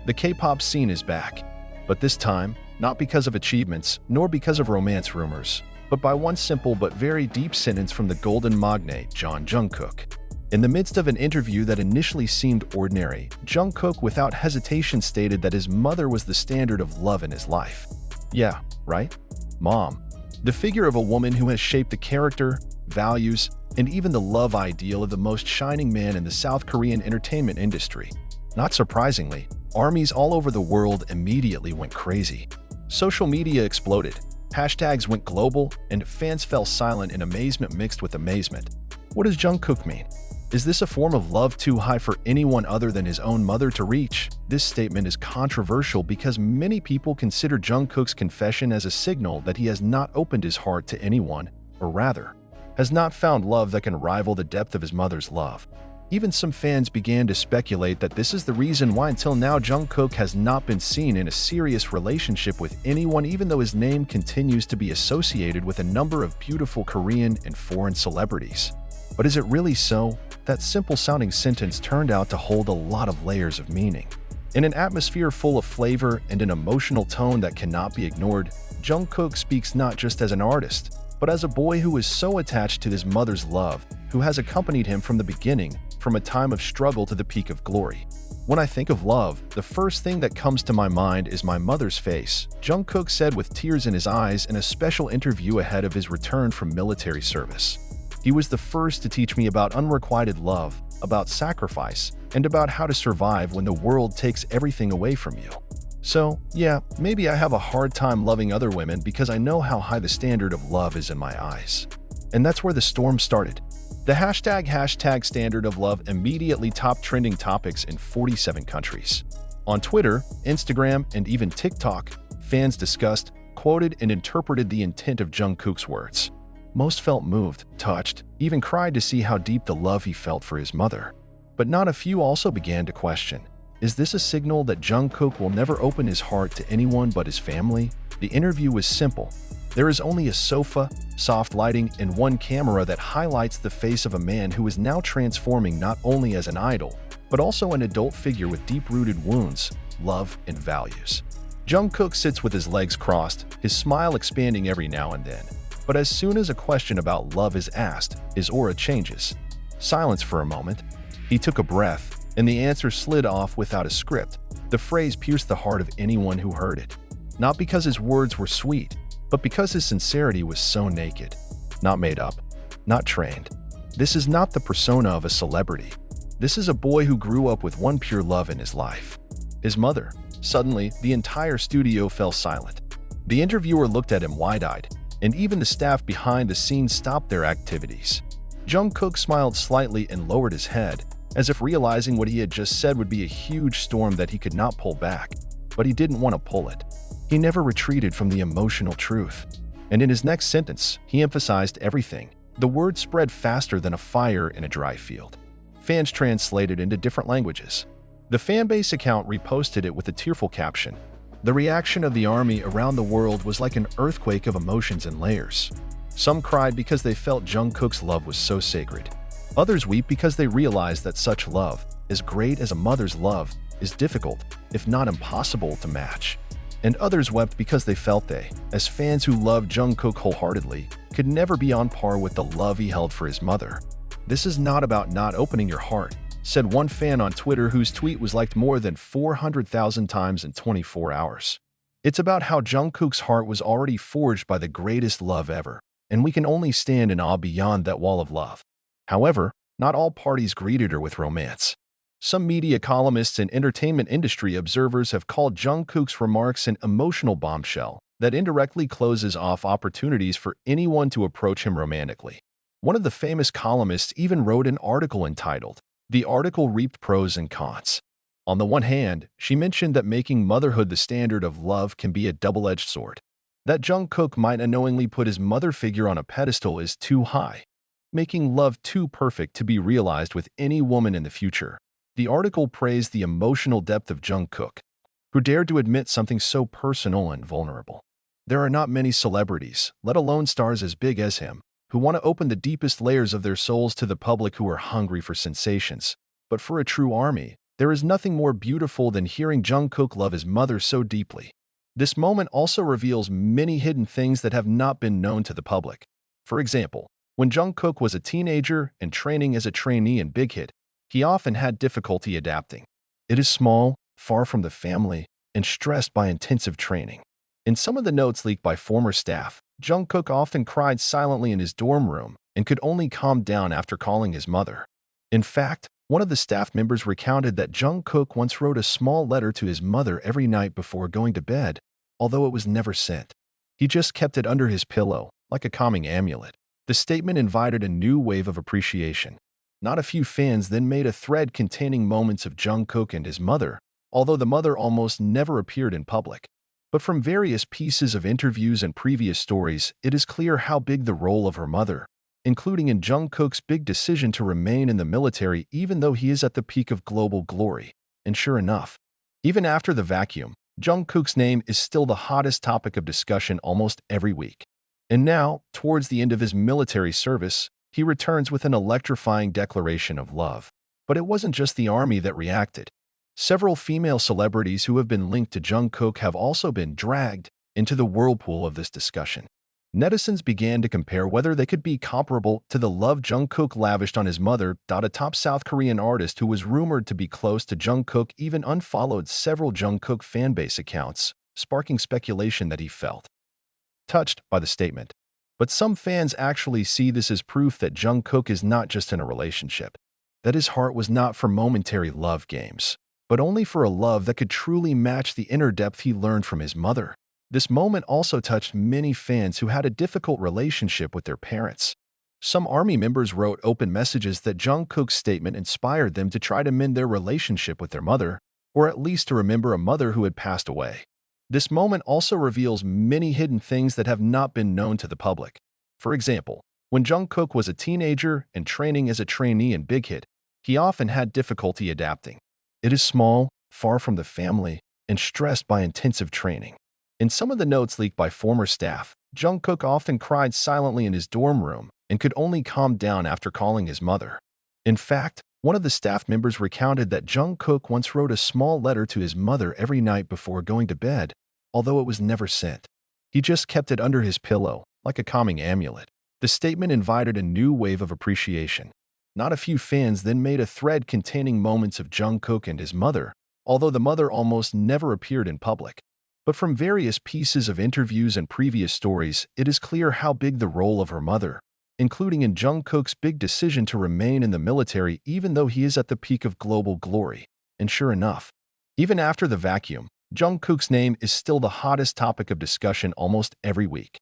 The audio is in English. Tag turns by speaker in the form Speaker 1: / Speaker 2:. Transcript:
Speaker 1: The K-pop scene is back, but this time, not because of achievements, nor because of romance rumors, but by one simple but very deep sentence from the golden magnate, Jungkook. In the midst of an interview that initially seemed ordinary, Jungkook without hesitation stated that his mother was the standard of love in his life. Yeah, right? Mom. The figure of a woman who has shaped the character, values, and even the love ideal of the most shining man in the South Korean entertainment industry. Not surprisingly, armies all over the world immediately went crazy. Social media exploded, hashtags went global, and fans fell silent in amazement mixed with amazement. What does Jungkook mean? Is this a form of love too high for anyone other than his own mother to reach? This statement is controversial because many people consider Jungkook's confession as a signal that he has not opened his heart to anyone, or rather, has not found love that can rival the depth of his mother's love. Even some fans began to speculate that this is the reason why until now Jungkook has not been seen in a serious relationship with anyone, even though his name continues to be associated with a number of beautiful Korean and foreign celebrities. But is it really so? That simple-sounding sentence turned out to hold a lot of layers of meaning. In an atmosphere full of flavor and an emotional tone that cannot be ignored, Jungkook speaks not just as an artist, but as a boy who is so attached to his mother's love, who has accompanied him from the beginning, from a time of struggle to the peak of glory. When I think of love, the first thing that comes to my mind is my mother's face, Jungkook said with tears in his eyes in a special interview ahead of his return from military service. He was the first to teach me about unrequited love, about sacrifice, and about how to survive when the world takes everything away from you. So, yeah, maybe I have a hard time loving other women because I know how high the standard of love is in my eyes. And that's where the storm started. The hashtag standard of love immediately topped trending topics in 47 countries. On Twitter, Instagram, and even TikTok, fans discussed, quoted, and interpreted the intent of Jungkook's words. Most felt moved, touched, even cried to see how deep the love he felt for his mother. But not a few also began to question, is this a signal that Jungkook will never open his heart to anyone but his family? The interview was simple. There is only a sofa, soft lighting, and one camera that highlights the face of a man who is now transforming not only as an idol, but also an adult figure with deep-rooted wounds, love, and values. Jungkook sits with his legs crossed, his smile expanding every now and then. But as soon as a question about love is asked, his aura changes. Silence for a moment. He took a breath, and the answer slid off without a script. The phrase pierced the heart of anyone who heard it. Not because his words were sweet, but because his sincerity was so naked. Not made up, not trained. This is not the persona of a celebrity. This is a boy who grew up with one pure love in his life. His mother. Suddenly, the entire studio fell silent. The interviewer looked at him wide-eyed, and even the staff behind the scenes stopped their activities. Jungkook smiled slightly and lowered his head, as if realizing what he had just said would be a huge storm that he could not pull back. But he didn't want to pull it. He never retreated from the emotional truth. And in his next sentence, he emphasized everything. The word spread faster than a fire in a dry field. Fans translated into different languages. The fanbase account reposted it with a tearful caption. The reaction of the army around the world was like an earthquake of emotions and layers. Some cried because they felt Jungkook's love was so sacred. Others weep because they realized that such love, as great as a mother's love, is difficult, if not impossible, to match. And others wept because they felt they, as fans who loved Jungkook wholeheartedly, could never be on par with the love he held for his mother. This is not about not opening your heart, said one fan on Twitter whose tweet was liked more than 400,000 times in 24 hours. It's about how Jungkook's heart was already forged by the greatest love ever, and we can only stand in awe beyond that wall of love. However, not all parties greeted her with romance. Some media columnists and entertainment industry observers have called Jungkook's remarks an emotional bombshell that indirectly closes off opportunities for anyone to approach him romantically. One of the famous columnists even wrote an article entitled, "The article reaped pros and cons." On the one hand, she mentioned that making motherhood the standard of love can be a double-edged sword. That Jungkook might unknowingly put his mother figure on a pedestal is too high, making love too perfect to be realized with any woman in the future. The article praised the emotional depth of Jungkook, who dared to admit something so personal and vulnerable. There are not many celebrities, let alone stars as big as him, who want to open the deepest layers of their souls to the public who are hungry for sensations. But for a true army, There is nothing more beautiful than hearing Jungkook love his mother so deeply. This moment also reveals many hidden things that have not been known to the public. For example, when Jungkook was a teenager and training as a trainee in Big Hit, he often had difficulty adapting. It is small, far from the family, and stressed by intensive training. In some of the notes leaked by former staff, Jungkook often cried silently in his dorm room and could only calm down after calling his mother. In fact, one of the staff members recounted that Jungkook once wrote a small letter to his mother every night before going to bed, although it was never sent. He just kept it under his pillow, like a calming amulet. The statement invited a new wave of appreciation. Not a few fans then made a thread containing moments of Jungkook and his mother, although the mother almost never appeared in public. But from various pieces of interviews and previous stories, it is clear how big the role of her mother, including in Jungkook's big decision to remain in the military even though he is at the peak of global glory. And sure enough, even after the vacuum, Jungkook's name is still the hottest topic of discussion almost every week. And now, towards the end of his military service, he returns with an electrifying declaration of love. But it wasn't just the army that reacted. Several female celebrities who have been linked to Jungkook have also been dragged into the whirlpool of this discussion. Netizens began to compare whether they could be comparable to the love Jungkook lavished on his mother. A top South Korean artist who was rumored to be close to Jungkook even unfollowed several Jungkook fanbase accounts, sparking speculation that he felt touched by the statement. But some fans actually see this as proof that Jungkook is not just in a relationship, that his heart was not for momentary love games, but only for a love that could truly match the inner depth he learned from his mother. This moment also touched many fans who had a difficult relationship with their parents. Some army members wrote open messages that Jungkook's statement inspired them to try to mend their relationship with their mother, or at least to remember a mother who had passed away. This moment also reveals many hidden things that have not been known to the public. For example, when Jungkook was a teenager and training as a trainee in Big Hit, he often had difficulty adapting. It is small, far from the family, and stressed by intensive training. In some of the notes leaked by former staff, Jungkook often cried silently in his dorm room and could only calm down after calling his mother. In fact, one of the staff members recounted that Jungkook once wrote a small letter to his mother every night before going to bed, although it was never sent. He just kept it under his pillow, like a calming amulet. The statement invited a new wave of appreciation. Not a few fans then made a thread containing moments of Jungkook and his mother, although the mother almost never appeared in public. But from various pieces of interviews and previous stories, it is clear how big the role of her mother, including in Jungkook's big decision to remain in the military even though he is at the peak of global glory. And sure enough, even after the vacuum, Jungkook's name is still the hottest topic of discussion almost every week.